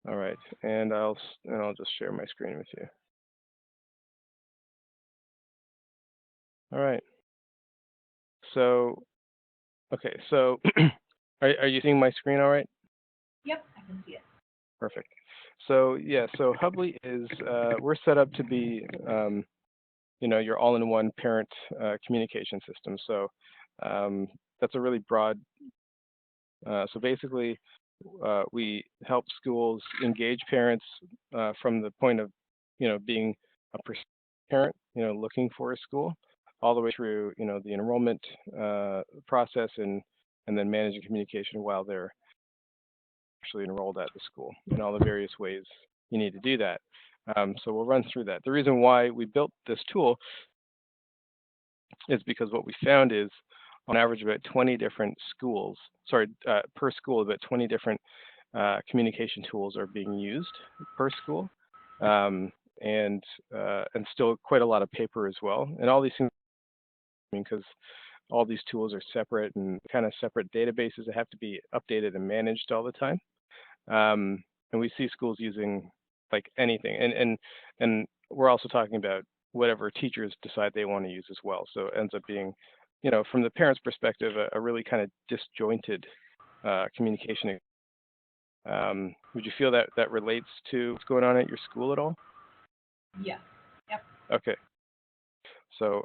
All right, and I'll just share my screen with you. All right. So okay, so are you seeing my screen all right? Yep, I can see it. Perfect. So yeah, so Hubbli is we're set up to be your all-in-one parent communication system. So that's a really broad. So basically, we help schools engage parents from the point of being a parent, looking for a school, all the way through the enrollment process and then managing communication while they're actually enrolled at the school and all the various ways you need to do that. So we'll run through that. The reason why we built this tool is because what we found is on average about 20 different schools, per school, about 20 different communication tools are being used per school, um, and still quite a lot of paper as well. And all these things, because all these tools are separate and kind of separate databases that have to be updated and managed all the time. And we see schools using like anything, and we're also talking about whatever teachers decide they want to use as well. So it ends up being, from the parent's perspective, a really kind of disjointed communication. Would you feel that that relates to what's going on at your school at all? Yes. Yep. Okay, so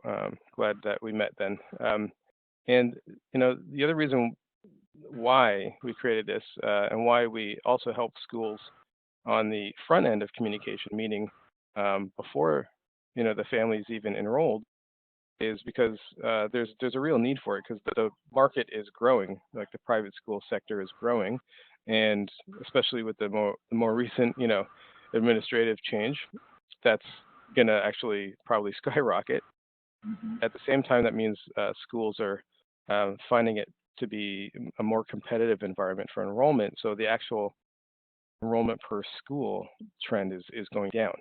glad that we met then. And the other reason why we created this and why we also help schools on the front end of communication, meaning before the family's even enrolled, is because there's a real need for it because the market is growing, like the private school sector is growing, and especially with the more recent administrative change, that's going to actually probably skyrocket. Hmm. At the same time, that means schools are finding it to be a more competitive environment for enrollment. So the actual enrollment per school trend is going down.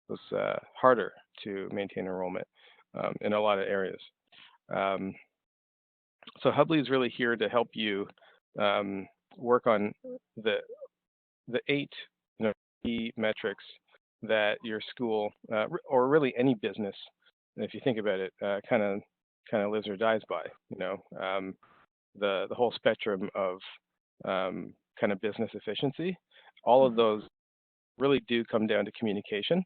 It's harder to maintain enrollment in a lot of areas. Um, so Hubbly is really here to help you work on the the eight key metrics that your school or really any business, if you think about it, kind of lives or dies by. The whole spectrum of kind of business efficiency. All of those really do come down to communication,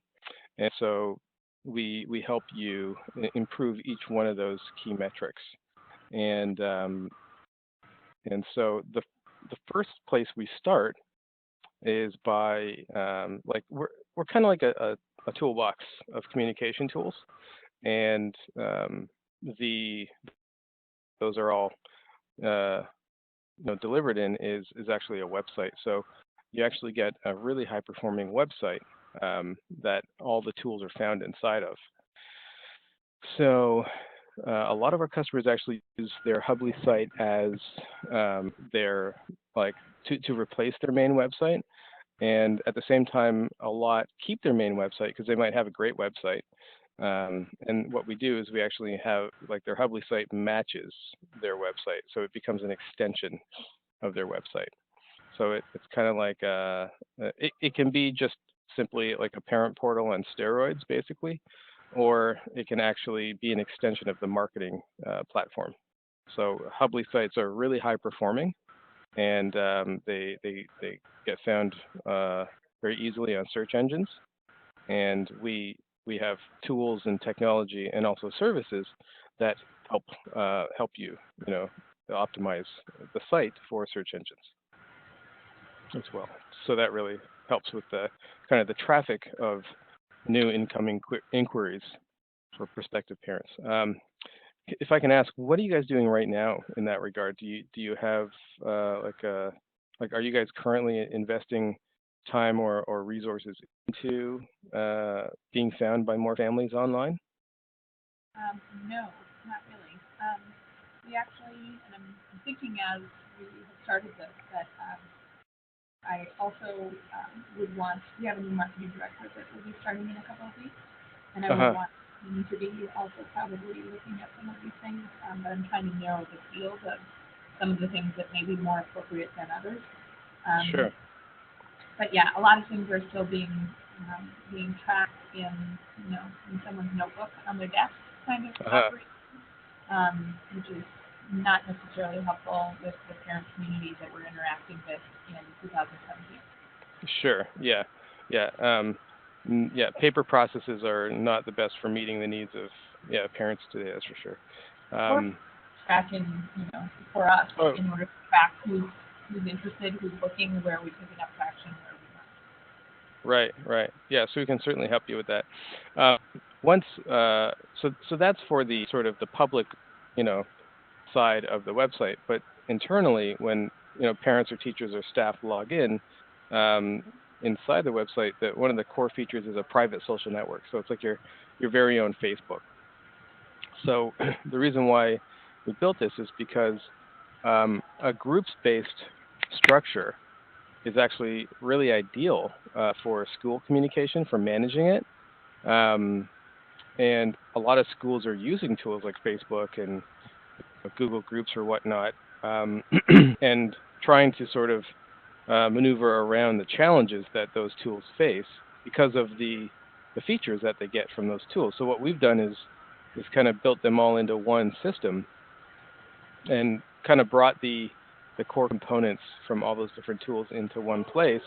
and so we help you improve each one of those key metrics. And so the first place we start is by like we're kind of like a toolbox of communication tools, and the those are all uh, delivered in is actually a website. So you actually get a really high performing website that all the tools are found inside of. So a lot of our customers actually use their Hubbly site as their like to replace their main website, and at the same time, a lot keep their main website because they might have a great website. And what we do is we actually have like their Hubbly site matches their website, so it becomes an extension of their website. So it's kind of like it can be just simply like a parent portal on steroids, basically, or it can actually be an extension of the marketing platform. So Hubbly sites are really high performing, and they get found very easily on search engines. And we have tools and technology and also services that help help you optimize the site for search engines as well. So that really helps with the kind of the traffic of new incoming inquiries for prospective parents. If I can ask, what are you guys doing right now in that regard? Do you have like are you guys currently investing time or resources into being found by more families online? No, not really. We actually, and I'm thinking as we have started this, that I also would want, we have a new marketing director that will be starting in a couple of weeks, and I Uh would huh. want him to be also probably looking at some of these things, but I'm trying to narrow the field of some of the things that may be more appropriate than others. Um, Sure. but yeah, a lot of things are still being tracked in in someone's notebook on their desk kind of operation, which is not necessarily helpful with the parent community that we're interacting with in 2017. Sure. Yeah. Yeah. Yeah. Paper processes are not the best for meeting the needs of parents today. That's for sure. Or tracking, for us, Oh, in order to track who's interested, who's looking, where are we picking up traction, where are we not. right. Right. Yeah. So we can certainly help you with that. So that's for the sort of the public, side of the website. But internally, when parents or teachers or staff log in, um, inside the website, that one of the core features is a private social network. So it's like your very own Facebook. So the reason why we built this is because a groups-based structure is actually really ideal for school communication, for managing it. Um, and a lot of schools are using tools like Facebook and Google Groups or whatnot, and trying to sort of maneuver around the challenges that those tools face because of the features that they get from those tools. So what we've done is kind of built them all into one system and kind of brought the core components from all those different tools into one place,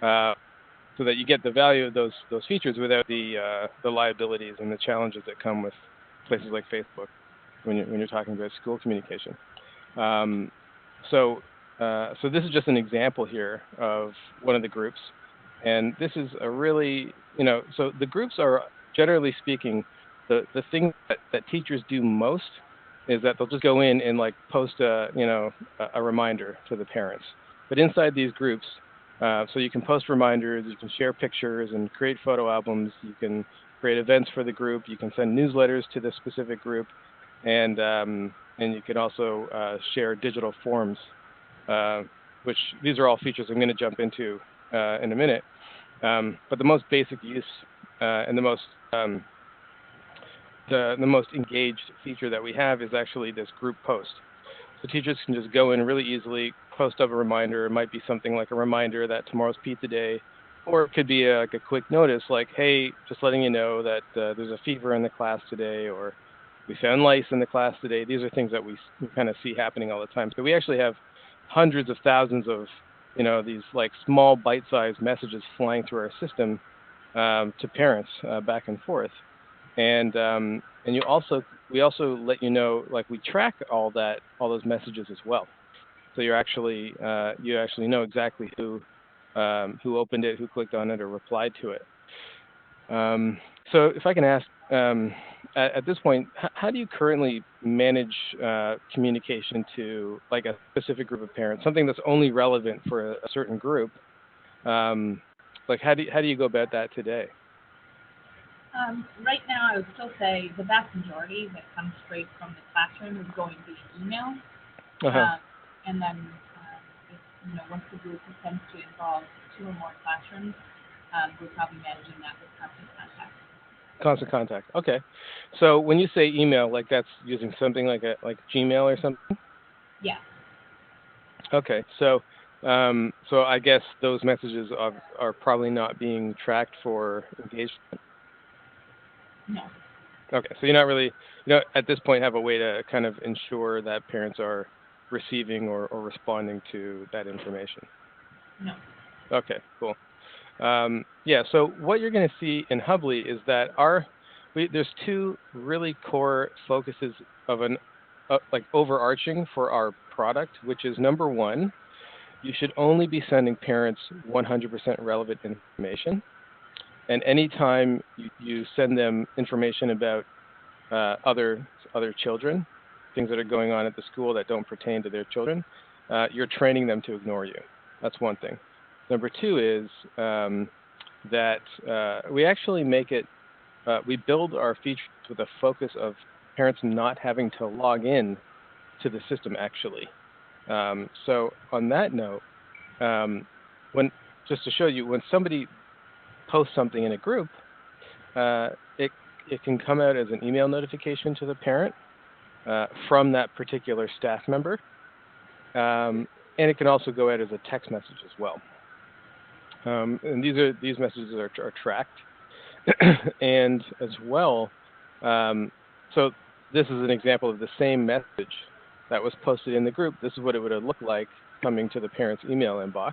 so that you get the value of those features without the liabilities and the challenges that come with places like Facebook when you're talking about school communication. Um, so this is just an example here of one of the groups, and this is a really so the groups are, generally speaking, the thing that teachers do most is that they'll just go in and like post a reminder to the parents. But inside these groups, so you can post reminders, you can share pictures and create photo albums, you can create events for the group, you can send newsletters to the specific group, and you can also share digital forms, which these are all features I'm going to jump into in a minute. But the most basic use and the most engaged feature that we have is actually this group post. So teachers can just go in really easily, post up a reminder. It might be something like a reminder that tomorrow's pizza day, or it could be like a quick notice like, hey, just letting you know that there's a fever in the class today, or we found lice in the class today. These are things that we kind of see happening all the time. So we actually have hundreds of thousands of these like small bite-sized messages flying through our system to parents back and forth. And we also let like we track all those messages as well. So you actually know exactly who opened it, who clicked on it, or replied to it. So if I can ask, at this point, how do you currently manage communication to like a specific group of parents, something that's only relevant for a certain group? Like how do you go about that today? Right now, I would still say the vast majority that comes straight from the classroom is going via email. Uh-huh. And then, if, once the group tends to involve 2 or more classrooms, we're probably managing that with constant contact. Constant contact. Okay. So when you say email, like that's using something like Gmail or something? Yeah. Okay. So I guess those messages are probably not being tracked for engagement. No. Okay. So you're not really, at this point have a way to kind of ensure that parents are receiving or responding to that information. No. Okay. Cool. Yeah, so what you're going to see in Hubbli is that there's 2 really core focuses of like overarching for our product, which is number 1, you should only be sending parents 100% relevant information. And anytime you send them information about other children, things that are going on at the school that don't pertain to their children, you're training them to ignore you. That's one thing. Number 2 is that we actually we build our features with a focus of parents not having to log in to the system actually. So on that note, just to show you, when somebody posts something in a group, it can come out as an email notification to the parent from that particular staff member, and it can also go out as a text message as well. And these messages are tracked, and as well, um, so this is an example of the same message that was posted in the group. This is what it would have looked like coming to the parent's email inbox.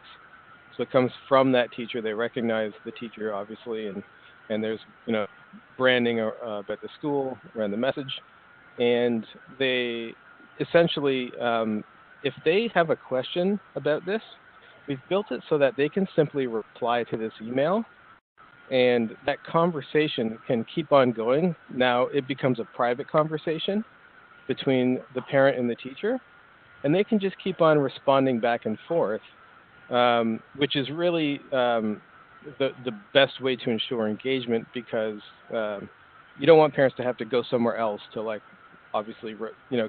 So it comes from that teacher. They recognize the teacher, obviously, and there's branding about the school around the message, and they essentially, if they have a question about this, we've built it so that they can simply reply to this email, and that conversation can keep on going. Now it becomes a private conversation between the parent and the teacher, and they can just keep on responding back and forth, which is really the best way to ensure engagement, because you don't want parents to have to go somewhere else to, like, obviously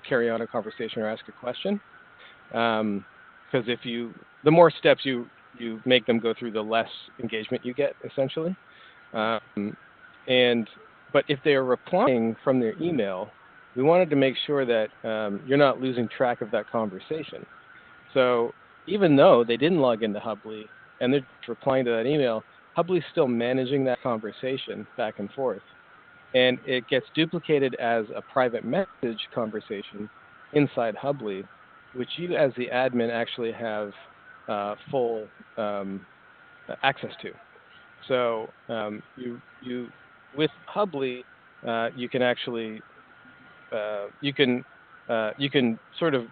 carry on a conversation or ask a question. Because the more steps you make them go through, the less engagement you get, essentially. And but if they are replying from their email, we wanted to make sure that you're not losing track of that conversation. So even though they didn't log into Hubbli and they're just replying to that email, Hubli's still managing that conversation back and forth. And it gets duplicated as a private message conversation inside Hubbli, which you as the admin actually have full access to. So you with Hubbli, you can actually you can sort of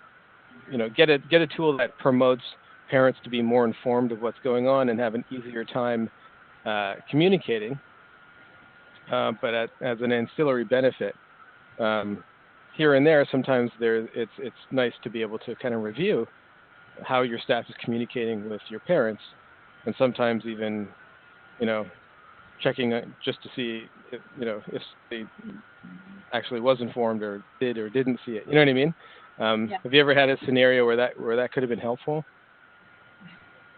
get a tool that promotes parents to be more informed of what's going on and have an easier time communicating. But as an ancillary benefit, here and there, sometimes it's nice to be able to kind of review how your staff is communicating with your parents, and sometimes even checking just to see if they actually was informed or did or didn't see it. You know what I mean? Yeah. Have you ever had a scenario where that could have been helpful?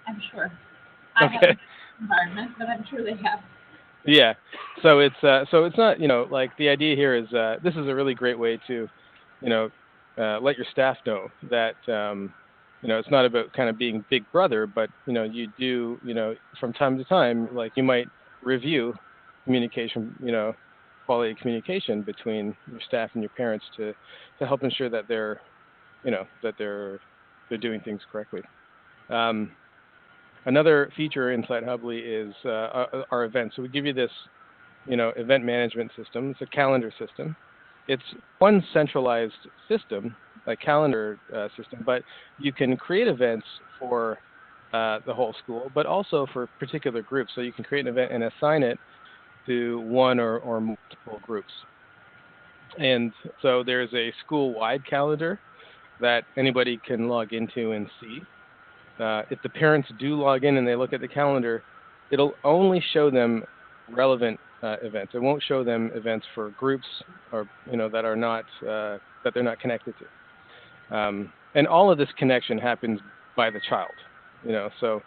I'm sure. I Okay. haven't environment, but I'm sure they have. Yeah. So it's not like the idea here is this is a really great way to let your staff know that it's not about kind of being big brother, but you do from time to time, like, you might review communication, quality of communication between your staff and your parents to help ensure that they're doing things correctly. Another feature inside Hubbli is our events. So we give you this event management system. It's a calendar system. It's one centralized system, like calendar system, but you can create events for the whole school, but also for particular groups. So you can create an event and assign it to one or multiple groups. And so there's a school-wide calendar that anybody can log into and see. If the parents do log in and they look at the calendar, it'll only show them relevant events. It won't show them events for groups or that are not that they're not connected to. And all of this connection happens by the child. So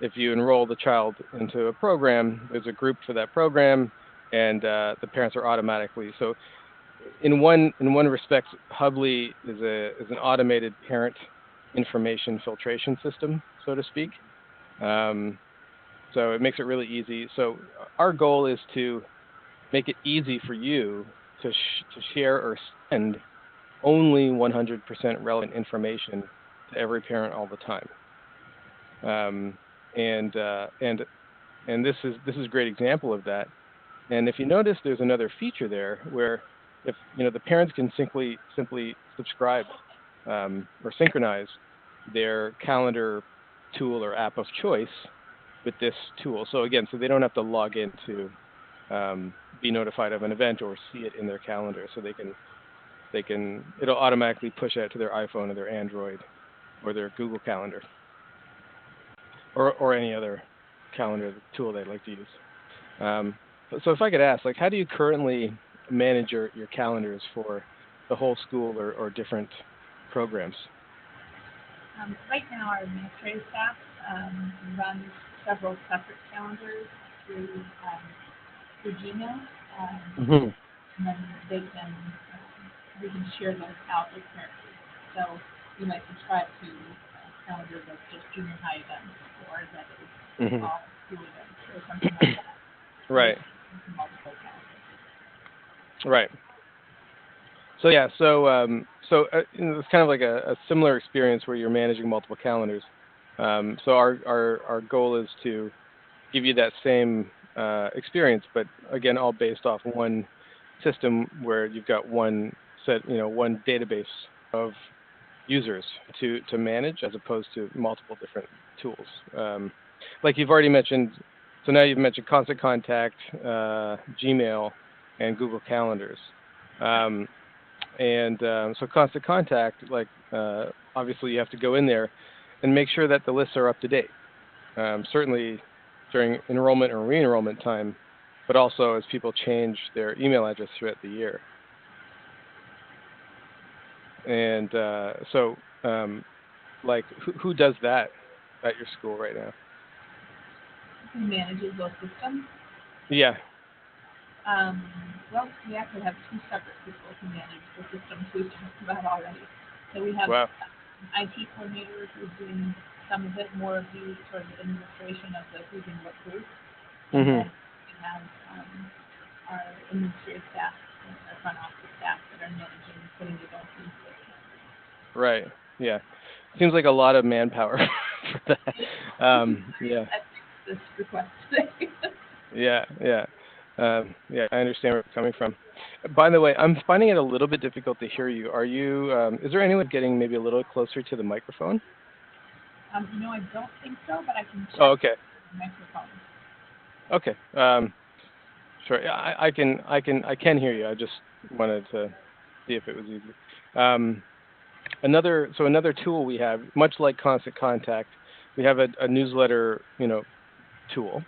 if you enroll the child into a program, there's a group for that program, and the parents are automatically. So in one respect, Hubbli is an automated parent information filtration system, so to speak. So it makes it really easy. So our goal is to make it easy for you to share or send only 100% relevant information to every parent all the time. And this is a great example of that. And if you notice, there's another feature there where if the parents can simply subscribe or synchronize their calendar tool or app of choice with this tool. So again, so they don't have to log in to be notified of an event or see it in their calendar. So it'll automatically push out to their iPhone or their Android or their Google Calendar or any other calendar tool they'd like to use. So if I could ask, like, how do you currently manage your calendars for the whole school or different programs? Right now, our administrative staff runs several separate calendars through Gmail, Mm-hmm. and then we can share those out with parents. So you might subscribe to a calendar that's just junior high events, or that is Hmm. all fluid or something like that. Right. Multiple calendars. Right. So yeah, it's kind of like a similar experience where you're managing multiple calendars. So our goal is to give you that same experience, but again, all based off one system where you've got one set, one database of users to manage as opposed to multiple different tools. Like you've already mentioned, so now you've mentioned Constant Contact, Gmail, and Google Calendars. Um, and so Constant Contact, like obviously you have to go in there and make sure that the lists are up to date. Certainly during enrollment or re-enrollment time, but also as people change their email address throughout the year. And like who does that at your school right now? Who manages those systems? Yeah. Um, well, we actually have two separate people who manage the systems we've talked about already. So we have Wow. an IT coordinator who's doing some of it, more of the sort of administration of the who's in what group, and Hmm. then we have our administrative staff, our front office staff that are managing putting it all into the Right. Yeah. Seems like a lot of manpower for that. Yeah. That's this request today. Yeah. Yeah. Yeah. I understand where you're coming from. By the way, I'm finding it a little bit difficult to hear you. Are you? Is there anyone getting maybe a little closer to the microphone? No, I don't think so, but I can Oh, check okay. the microphone. Okay. Sure. Yeah, I can hear you. I just wanted to see if it was easy. Um, another tool we have, much like Constant Contact, we have a newsletter, tool,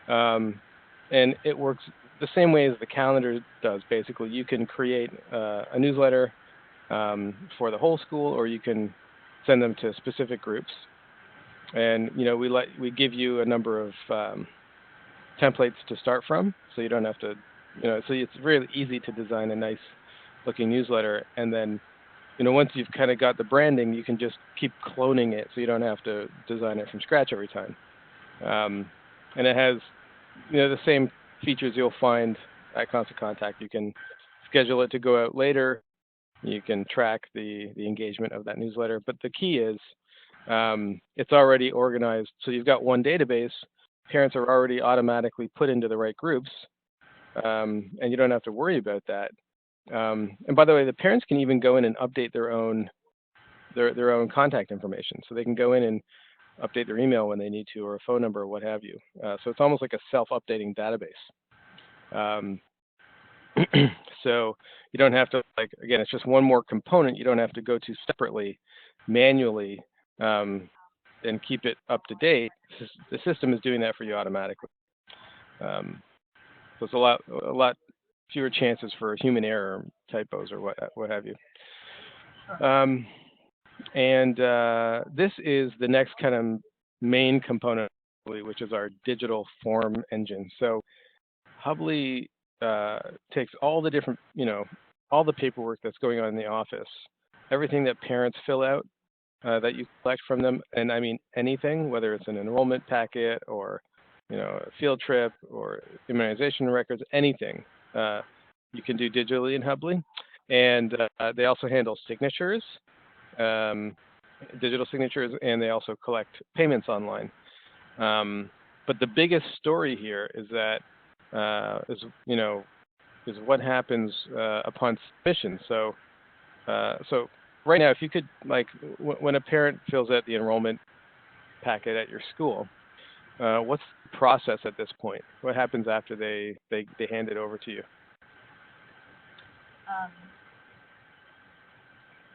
um, and it works the same way as the calendar does. Basically, you can create a newsletter for the whole school, or you can send them to specific groups. And we give you a number of templates to start from, so you don't have to, so it's really easy to design a nice looking newsletter, and then once you've kind of got the branding, you can just keep cloning it, so you don't have to design it from scratch every time. And it has the same features you'll find at Constant Contact. You can schedule it to go out later. You can track the engagement of that newsletter. But the key is it's already organized. So you've got one database. Parents are already automatically put into the right groups, and you don't have to worry about that. And by the way, the parents can even go in and update their own contact information. So they can go in and update their email when they need to, or a phone number, or what have you. So it's almost like a self-updating database. Um, so you don't have to, like, again, it's just one more component you don't have to go to separately, manually, and keep it up to date. The system is doing that for you automatically. Um, so it's a lot fewer chances for human error, typos, or what have you. Um, and this is the next kind of main component, which is our digital form engine. So Hubbli takes all the different, all the paperwork that's going on in the office, everything that parents fill out that you collect from them, and I mean anything, whether it's an enrollment packet or, a field trip or immunization records, anything you can do digitally in Hubbli. And they also handle signatures, um, digital signatures, and they also collect payments online. But the biggest story here is that is what happens upon submission. So right now, if you could, like, when a parent fills out the enrollment packet at your school, what's the process at this point? What happens after they hand it over to you? Um,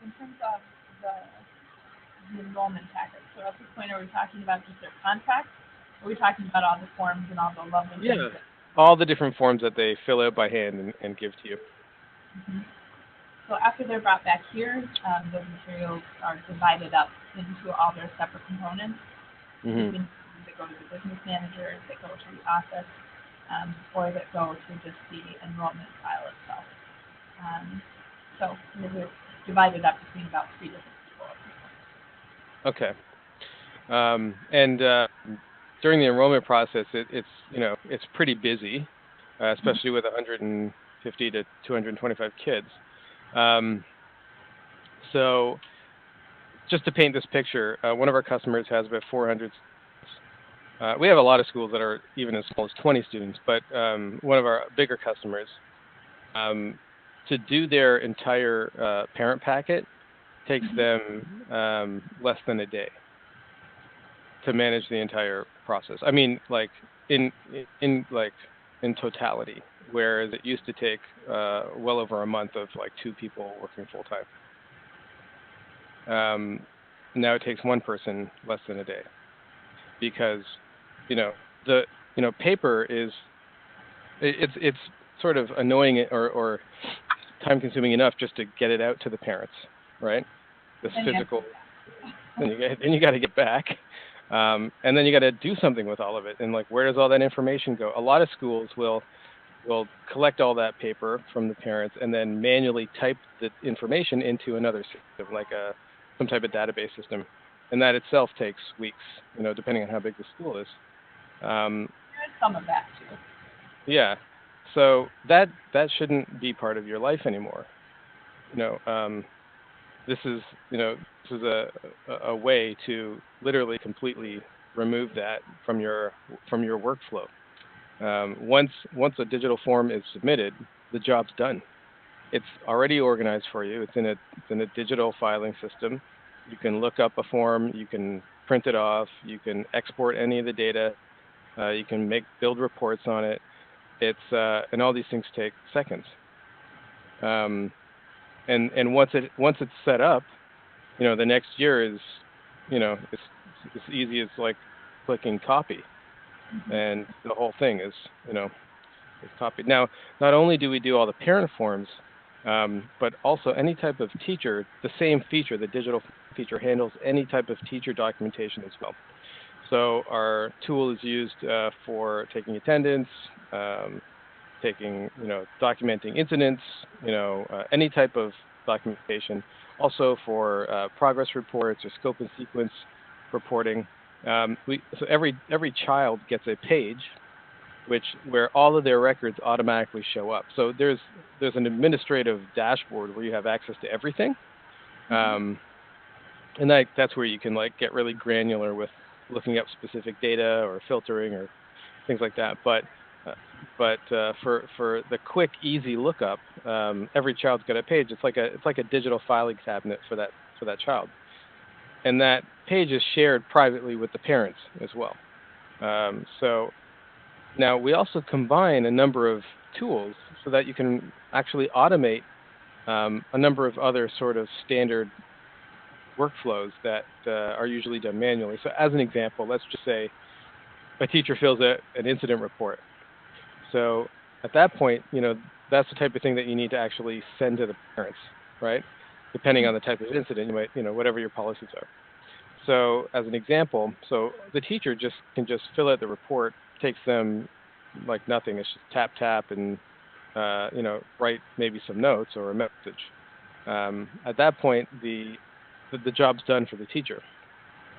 in terms of the enrollment packet, so at this point, are we talking about just their contract? Or are we talking about all the forms and all the lovely things? Yeah. All the different forms that they fill out by hand and give to you. Mm-hmm. So after they're brought back here, those materials are divided up into all their separate components. Mm-hmm. That go to the business manager, that go to the office, or that go to just the enrollment file itself. So they're divided up between about 3 different people. Okay. And during the enrollment process, it's pretty busy, especially with 150 to 225 kids. Um, so just to paint this picture, one of our customers has about 400 students. We have a lot of schools that are even as small as 20 students, but one of our bigger customers, um, to do their entire parent packet takes Mm-hmm. them less than a day to manage the entire process. I mean, like in in like in totality, whereas it used to take well over a month of like two people working full time. Now it takes one person less than a day because you know the paper is it's sort of annoying or time consuming enough just to get it out to the parents, right? This Then you have to physical, then you got to get back, and then you got to do something with all of it. And like, where does all that information go? A lot of schools will collect all that paper from the parents and then manually type the information into another system, like some type of database system, and that itself takes weeks, depending on how big the school is. Um, there is some of that too. yeah, so that shouldn't be part of your life anymore. You know, this is this is a way to literally completely remove that from your workflow. Once a digital form is submitted, the job's done. It's already organized for you. It's in a digital filing system. You can look up a form. You can print it off. You can export any of the data. You can build reports on it. And all these things take seconds. Um, and once it's set up, the next year is, it's easy as like clicking copy, Mm-hmm. and the whole thing is copied. Now, not only do we do all the parent forms, but also any type of teacher, the same feature, the digital feature handles any type of teacher documentation as well. So our tool is used for taking attendance, um, documenting incidents, any type of documentation. Also for progress reports or scope and sequence reporting. So every child gets a page where all of their records automatically show up. So there's an administrative dashboard where you have access to everything, Mm-hmm. um, and that's where you can like get really granular with looking up specific data or filtering or things like that. Uh, but for the quick, easy lookup, every child's got a page. It's like a digital filing cabinet for that child, and that page is shared privately with the parents as well. So now we also combine a number of tools so that you can actually automate a number of other sort of standard workflows that are usually done manually. So as an example, let's just say a teacher fills an incident report. So at that point, that's the type of thing that you need to actually send to the parents, right? Depending on the type of incident, you might, whatever your policies are. So as an example, so the teacher can just fill out the report. Takes them like nothing. It's just tap tap and write maybe some notes or a message. At that point, the job's done for the teacher.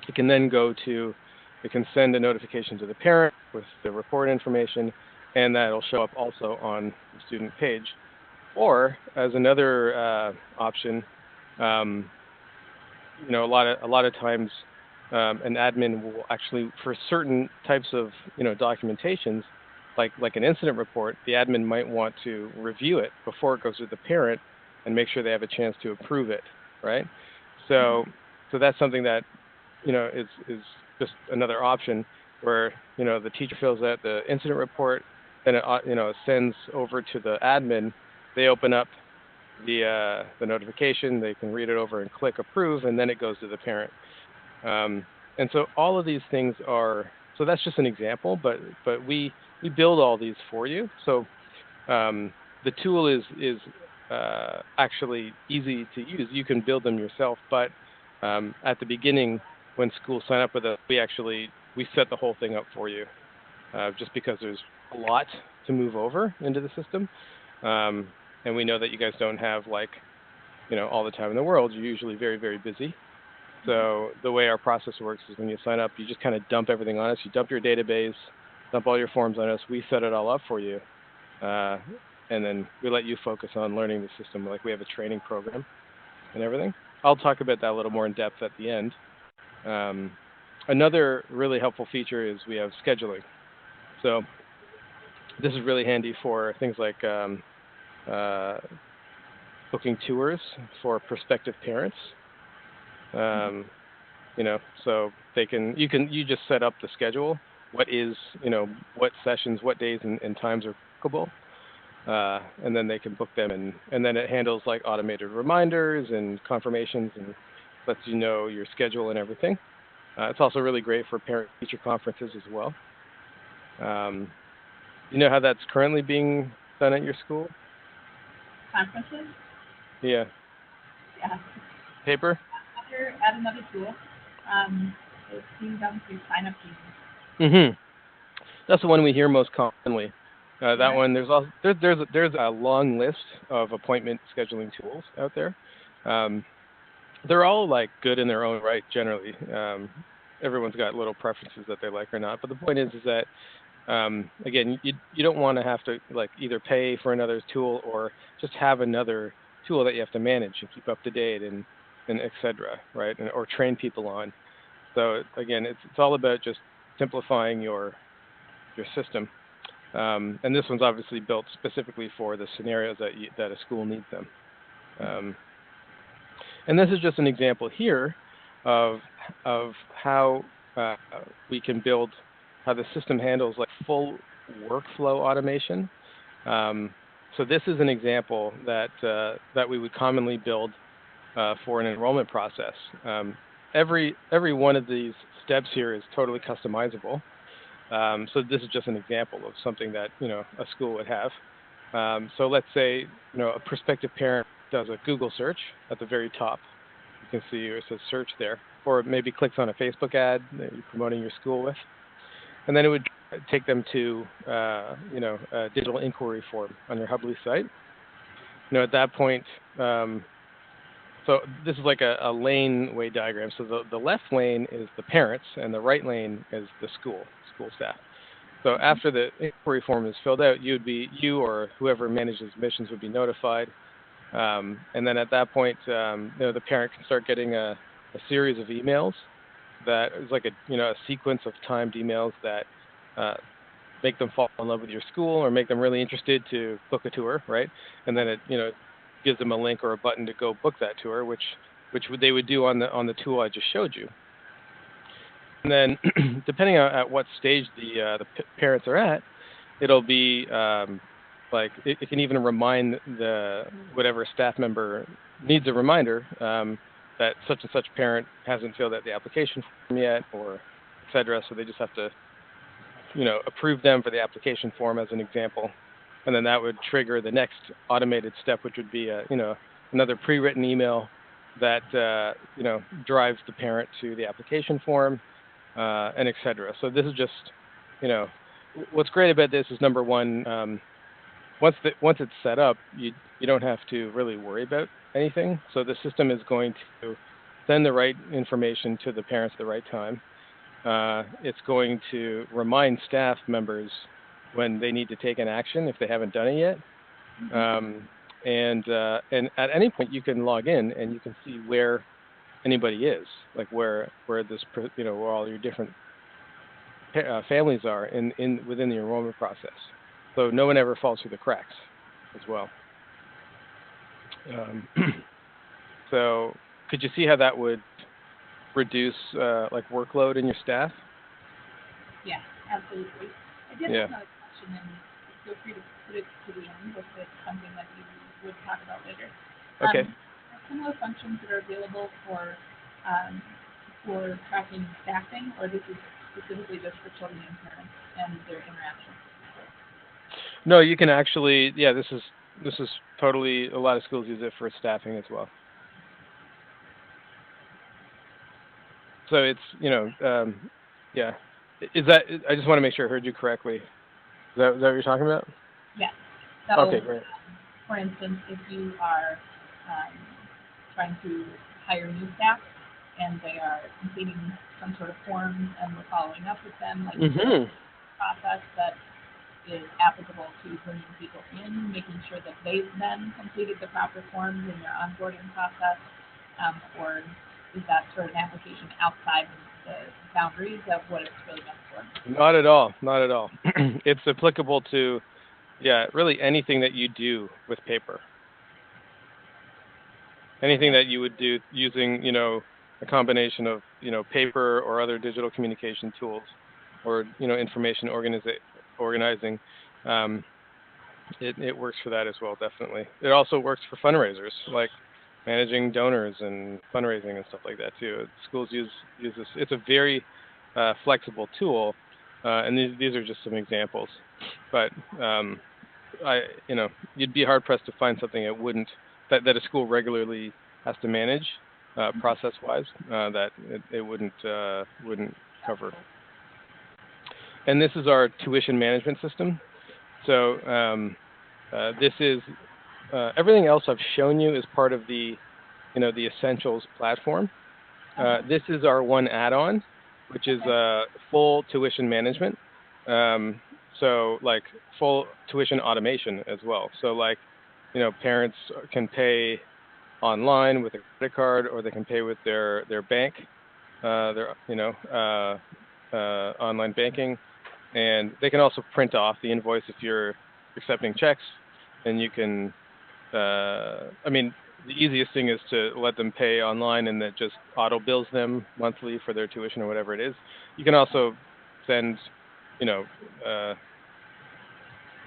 It can then it can send a notification to the parent with the report information, and that'll show up also on the student page. Or as another option, um, a lot of times an admin will actually, for certain types of documentations, like an incident report, the admin might want to review it before it goes to the parent and make sure they have a chance to approve it, right? So Mm-hmm. so that's something that is just another option where the teacher fills out the incident report, then it sends over to the admin. They open up the notification. They can read it over and click approve, and then it goes to the parent. And so all of these things are, so that's just an example, but we build all these for you. So the tool is actually easy to use. You can build them yourself, but at the beginning, when schools sign up with us, we set the whole thing up for you, just because there's a lot to move over into the system, um, and we know that you guys don't have like all the time in the world. You're usually very, very busy. So the way our process works is when you sign up, you just kind of dump everything on us. You dump your database, dump all your forms on us. We set it all up for you. Uh, and then we let you focus on learning the system. Like we have a training program and everything. I'll talk about that a little more in depth at the end. Another really helpful feature is we have scheduling. So this is really handy for things like booking tours for prospective parents. So you just set up the schedule. What sessions, what days and times are bookable, and then they can book them, and then it handles like automated reminders and confirmations and lets you know your schedule and everything. It's also really great for parent-teacher conferences as well. You know how that's currently being done at your school? Conferences? Yeah. Yeah. Paper? At another school. It's being done through sign-up fees. Mm-hmm. That's the one we hear most commonly. That one, there's a long list of appointment scheduling tools out there. They're all like good in their own right generally. Everyone's got little preferences that they like or not. But the point is that again, you don't want to have to like either pay for another tool or just have another tool that you have to manage and keep up to date and et cetera, right? Or train people on. So again, it's all about just simplifying your system. And this one's obviously built specifically for the scenarios that a school needs them. And this is just an example here of how we can build how the system handles like full workflow automation. So this is an example that we would commonly build for an enrollment process. Every one of these steps here is totally customizable. So this is just an example of something that a school would have. So let's say a prospective parent does a Google search at the very top. You can see where it says search there, or maybe clicks on a Facebook ad that you're promoting your school with, and then it would take them to a digital inquiry form on your Hubbli site. At that point, so this is like a lane-way diagram. So the left lane is the parents, and the right lane is the school staff. So after the inquiry form is filled out, you or whoever manages admissions would be notified, and then at that point, the parent can start getting a series of emails that is like a sequence of timed emails that make them fall in love with your school or make them really interested to book a tour, right? And then it gives them a link or a button to go book that tour, which they would do on the tool I just showed you. And then depending on at what stage the parents are at, it'll be like it can even remind whatever staff member needs a reminder that such and such parent hasn't filled out the application form yet, or et cetera. So they just have to approve them for the application form as an example. And then that would trigger the next automated step, which would be another pre-written email that drives the parent to the application form, and et cetera. So this is just, what's great about this is number one, once it's set up, you don't have to really worry about anything. So the system is going to send the right information to the parents at the right time. It's going to remind staff members when they need to take an action if they haven't done it yet. And at any point you can log in and you can see where anybody is, like where this where all your different families are within the enrollment process. So no one ever falls through the cracks as well. So could you see how that would reduce like workload in your staff? Yeah, absolutely. I did have another question, and feel free to put it to the end if it's something that you would talk about later. Okay. Similar functions that are available for tracking staffing, or this is specifically just for children and parents and their interactions with people? No, you can actually. Yeah, this is totally. A lot of schools use it for staffing as well. So it's yeah. Is that? I just want to make sure I heard you correctly. Is that what you're talking about? Yes. So, okay, great. For instance, if you are trying to hire new staff, and they are completing some sort of forms, and we're following up with them, like Mm-hmm. process that is applicable to bringing people in, making sure that they've then completed the proper forms in their onboarding process, or is that sort of an application outside the boundaries of what it's really meant for? Not at all. Not at all. It's applicable to, yeah, really anything that you do with paper. Anything Okay. that you would do using, a combination of, paper or other digital communication tools, or, information organizing. Um, it works for that as well, definitely. It also works for fundraisers, like managing donors and fundraising and stuff like that too. Schools use this. It's a very flexible tool, and these are just some examples. But I, you'd be hard pressed to find something that a school regularly has to manage, process-wise, that it wouldn't cover. And this is our tuition management system. So this is everything else I've shown you is part of the Essentials platform. This is our one add-on, which is full tuition management. So like full tuition automation as well. So like, parents can pay online with a credit card, or they can pay with their bank, their online banking, and they can also print off the invoice if you're accepting checks, and you can. I mean, the easiest thing is to let them pay online, and that just auto bills them monthly for their tuition or whatever it is. You can also send,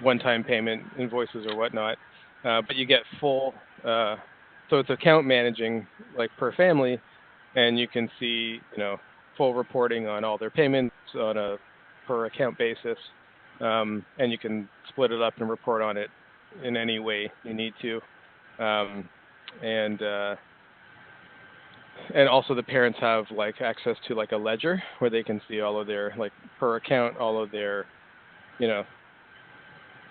one-time payment invoices or whatnot, but you get full. So it's account managing like per family, and you can see, full reporting on all their payments on a per account basis, and you can split it up and report on it in any way you need to, um, and also the parents have like access to like a ledger where they can see all of their like per account, all of their, you know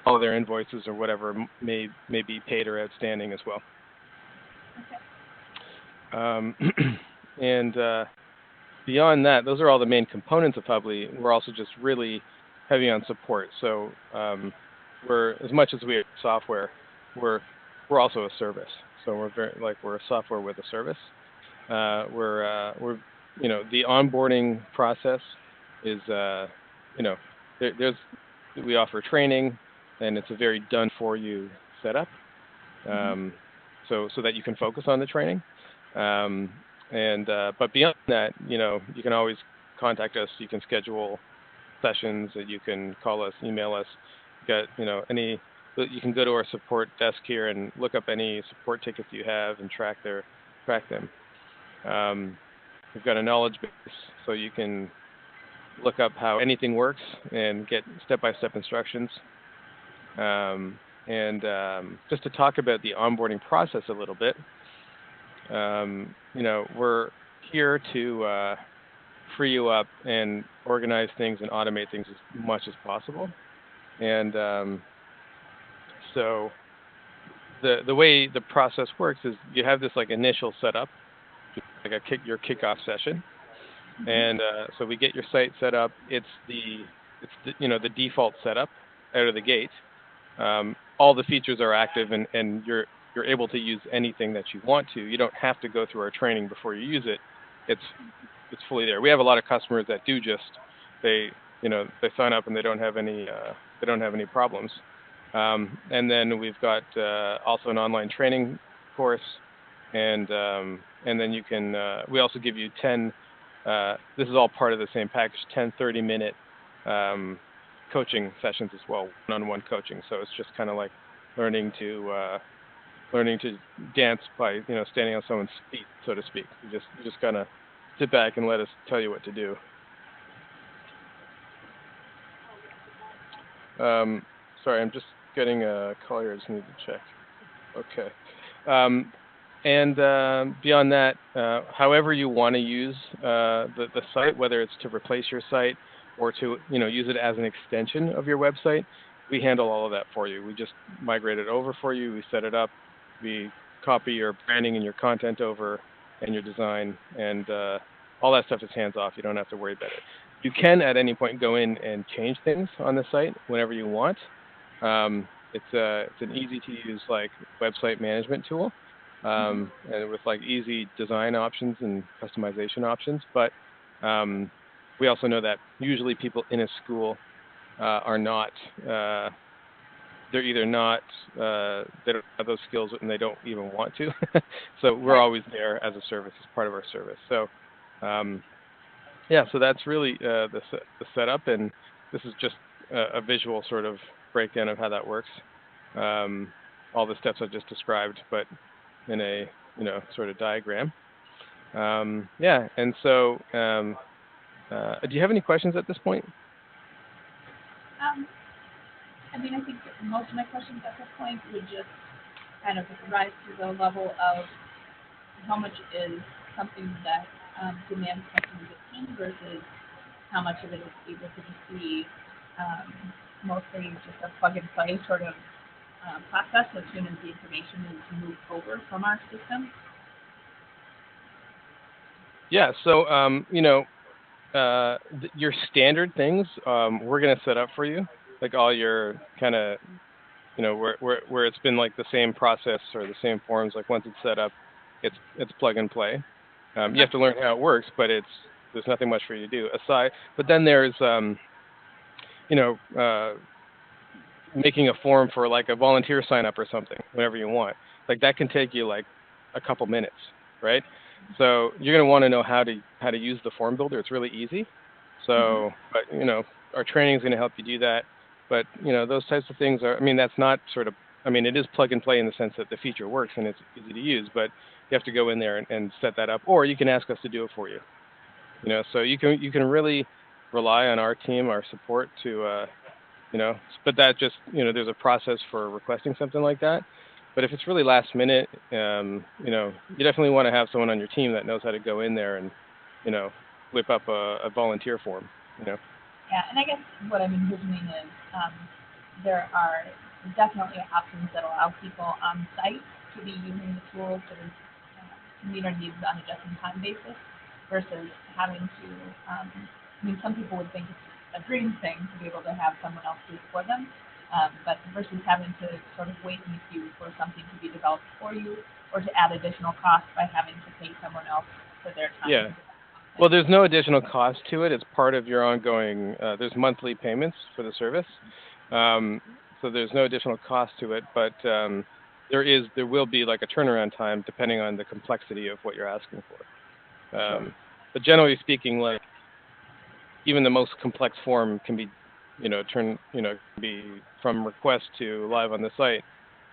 all of their invoices or whatever may be paid or outstanding as well. And beyond that, those are all the main components of Hubbli. We're also just really heavy on support. So we're, as much as we are software, we're also a service. So we're a software with a service. We're the onboarding process is there's we offer training, and it's a very done for you setup. So that you can focus on the training. But beyond that, you can always contact us. You can schedule sessions. That you can call us, email us. You can go to our support desk here and look up any support tickets you have and track them. We've got a knowledge base, so you can look up how anything works and get step-by-step instructions. Just to talk about the onboarding process a little bit, we're here to free you up and organize things and automate things as much as possible. And so the way the process works is you have this like initial setup, like your kickoff session, and so we get your site set up. It's the default setup out of the gate. All the features are active, and you're able to use anything that you want to. You don't have to go through our training before you use it. It's fully there. We have a lot of customers that do they sign up and they don't have any problems. And then we've got also an online training course, and then you can. We also give you 10. This is all part of the same package. 10 30-minute coaching sessions as well, one-on-one coaching. So it's just kind of like learning to dance by standing on someone's feet, so to speak. You just kind of sit back and let us tell you what to do. Sorry, I'm just getting a call here. I just need to check. Okay. And beyond that, however you want to use the site, whether it's to replace your site or to use it as an extension of your website, we handle all of that for you. We just migrate it over for you. We set it up. We copy your branding and your content over, and your design, and all that stuff is hands off. You don't have to worry about it. You can at any point go in and change things on the site whenever you want. It's an easy to use like website management tool, and with like easy design options and customization options. But we also know that usually people in a school are not. They're either not, they don't have those skills and they don't even want to. So we're Right. always there as a service, as part of our service. So yeah, so that's really the setup, and this is just a visual sort of breakdown of how that works. All the steps I just described, but in a sort of diagram. Yeah, and so do you have any questions at this point? Um, I mean, I think that most of my questions at this point would just kind of rise to the level of how much is something that demands customization versus how much of it is able to just be um, mostly just a plug and play sort of process as soon as the information is moved over from our system. Yeah, so your standard things, we're gonna set up for you, like all your kind of, where it's been like the same process or the same forms. Like once it's set up, it's plug and play. You Okay. have to learn how it works, but there's nothing much for you to do aside. But then there's you know, making a form for like a volunteer sign up or something, whenever you want. Like that can take you like a couple minutes, right? So you're gonna want to know how to use the form builder. It's really easy. Mm-hmm. So, but our training is going to help you do that. But those types of things are. I mean, that's not sort of. I mean, it is plug and play in the sense that the feature works and it's easy to use. But you have to go in there and set that up, or you can ask us to do it for you. So you can really rely on our team, our support to but that just there's a process for requesting something like that. But if it's really last minute, you definitely want to have someone on your team that knows how to go in there and you know whip up a volunteer form. Yeah, and I guess what I'm envisioning is there are definitely options that allow people on site to be using the tools sort of meet our needs on a just-in-time basis versus having to. I mean, some people would think it's a dream thing to be able to have someone else do it for them, but versus having to sort of wait in the queue for something to be developed for you or to add additional cost by having to pay someone else for their time Yeah. to develop Well, something. there's no additional cost to it. It's part of your ongoing. There's monthly payments for the service, um, so there's no additional cost to it. But there will be like a turnaround time depending on the complexity of what you're asking for. Sure. But generally speaking, like even the most complex form can be, can be from request to live on the site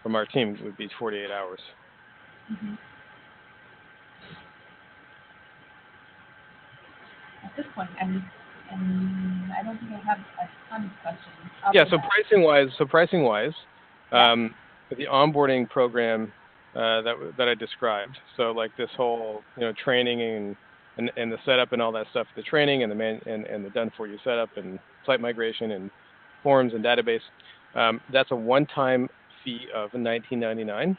from our team would be 48 hours. Mm-hmm. At this point, I don't think I have a ton of questions Yeah. other So than pricing wise, yeah. um, the onboarding program that I described. So like this whole training and the setup and all that stuff, the training and and the done for you setup and site migration and forms and database. That's a one-time fee of 1999,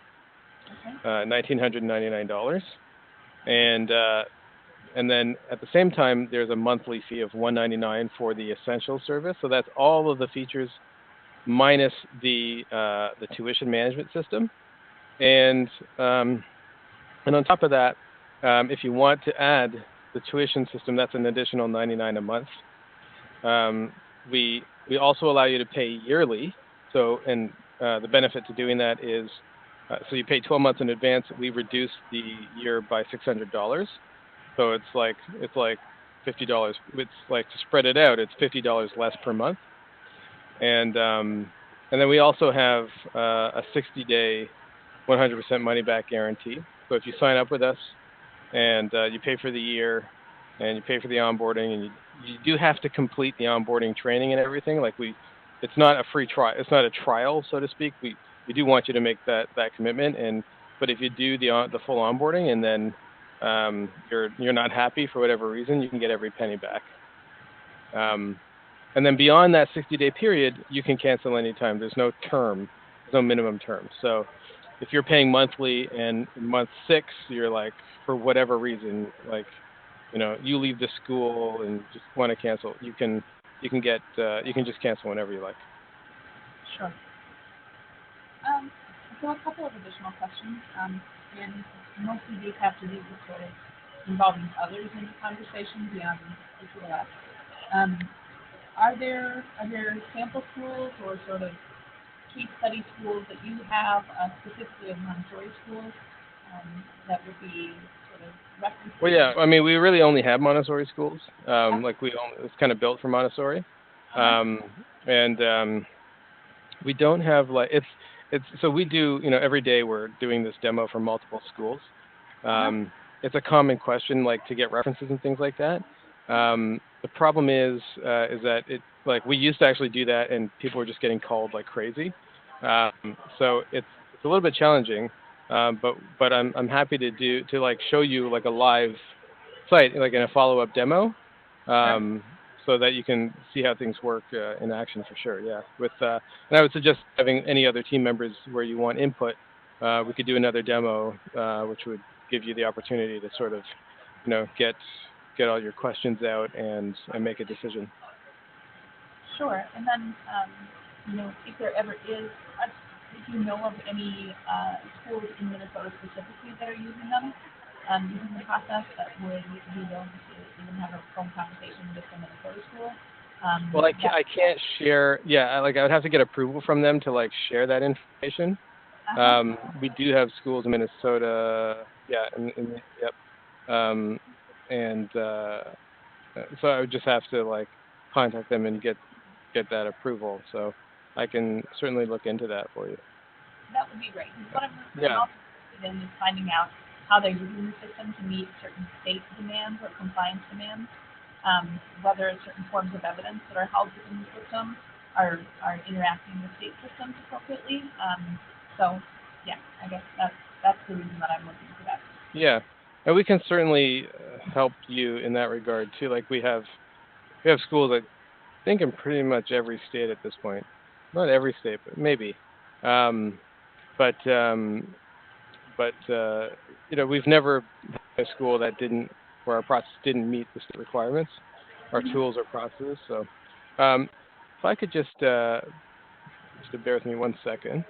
Okay. $1,999, and then at the same time, there's a monthly fee of 199 for the essential service. So that's all of the features minus the tuition management system. And and on top of that, if you want to add the tuition system, that's an additional 99 a month. Um, we also allow you to pay yearly. So and the benefit to doing that is so you pay 12 months in advance. We reduce the year by $600. So it's like $50. It's like to spread it out. It's $50 less per month, and then we also have a 60-day, 100% money back guarantee. So if you sign up with us and you pay for the year and you pay for the onboarding and you do have to complete the onboarding training and everything. It's not a free trial. It's not a trial, so to speak. We do want you to make that commitment. But if you do the full onboarding and then you're not happy for whatever reason, you can get every penny back. And then beyond that 60-day period, you can cancel anytime. There's no term, there's no minimum term. So if you're paying monthly and in month 6 you're like for whatever reason like you leave the school and just want to cancel, you can just cancel whenever you like. Sure. Um, so a couple of additional questions, and mostly these have to do with sort of involving others in the conversation beyond the two of us. Um, are there sample schools or sort of case study schools that you have, specifically of Montessori schools, that would be sort of Well, references? yeah, I mean, we really only have Montessori schools. Uh It's kind of built for Montessori, huh. um, and we don't have like it's so we do every day we're doing this demo for multiple schools. Uh huh. It's a common question like to get references and things like that. The problem is that it like we used to actually do that and people were just getting called like crazy. So it's a little bit challenging, but I'm happy to like show you like a live site like in a follow up demo, Sure. um, so that you can see how things work in action for sure. Yeah, and I would suggest having any other team members where you want input. We could do another demo, which would give you the opportunity to sort of, get all your questions out and make a decision. Sure. And then, if there ever is, if you know of any schools in Minnesota specifically that are using them, using the process, that would be willing to even have a phone conversation with the Minnesota school, Well, that, I can't share. Yeah, I would have to get approval from them to like share that information. uh-huh. We do have schools in Minnesota. Yeah, yep. Um, and so I would just have to like contact them and get that approval. So I can certainly look into that for you. That would be great. Because what I'm Yeah. also interested in is finding out how they're using the system to meet certain state demands or compliance demands, whether certain forms of evidence that are held within the system are interacting with state systems appropriately. So, yeah, I guess that's the reason that I'm looking for that. Yeah. And we can certainly help you in that regard too. Like we have schools I think in pretty much every state at this point. Not every state, but maybe. Um, but but we've never had a school that didn't where our process didn't meet the state requirements, our Mm-hmm. tools or processes. So, um, if I could just to bear with me 1 second.